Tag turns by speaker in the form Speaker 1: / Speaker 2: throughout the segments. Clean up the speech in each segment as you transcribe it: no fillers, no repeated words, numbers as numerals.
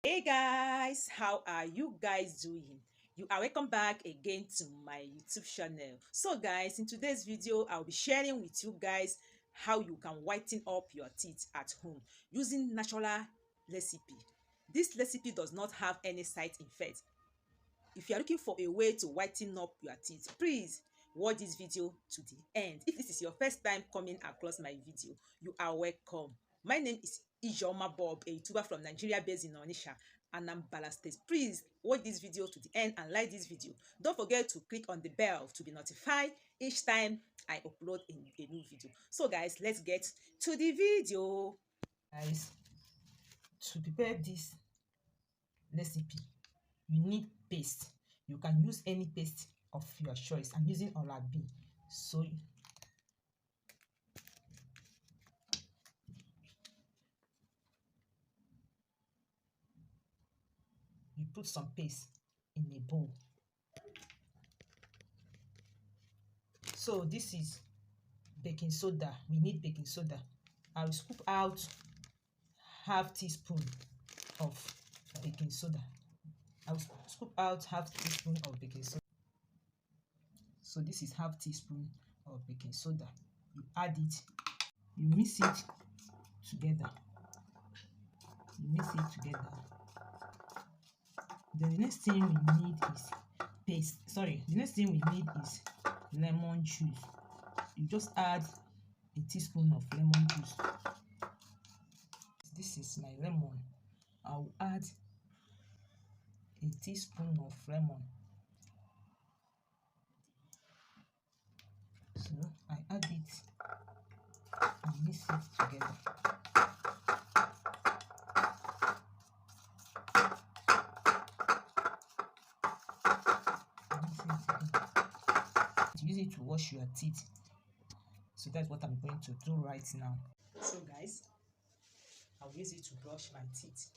Speaker 1: Hey guys, how are you guys doing? You are welcome back again to my YouTube channel. So guys, in today's video, I'll be sharing with you guys how you can whiten up your teeth at home using natural recipe. This recipe does not have any side effect. If you are looking for a way to whiten up your teeth, please watch this video to the end. If this is your first time coming across my video, you are welcome. My name is Ijeoma Bob, a YouTuber from Nigeria based in Onitsha, Anambra State. Please watch this video to the end and like this video. Don't forget to click on the bell to be notified each time I upload a new video. So guys, let's get to the video. Guys, to prepare this recipe, you need paste. You can use any paste of your choice. I'm using Olabi. So you put some paste in a bowl. So this is baking soda. We need baking soda. I will scoop out half teaspoon of baking soda. I will scoop out half teaspoon of baking soda. So this is half teaspoon of baking soda. You add it. You mix it together. You mix it together. Then the next thing we need is paste. Sorry, the next thing we need is lemon juice. You just add a teaspoon of lemon juice. This is my lemon. I'll add a teaspoon of lemon. So I add it and mix it together. Use it to wash your teeth. So that's what I'm going to do right now. So guys, I'll use it to brush my teeth.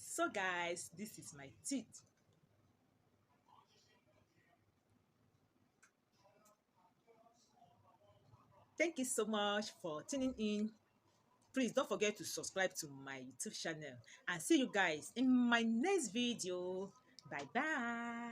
Speaker 1: So guys, this is my teeth. Thank you so much for tuning in. Please don't forget to subscribe to my YouTube channel and see you guys in my next video. Bye bye.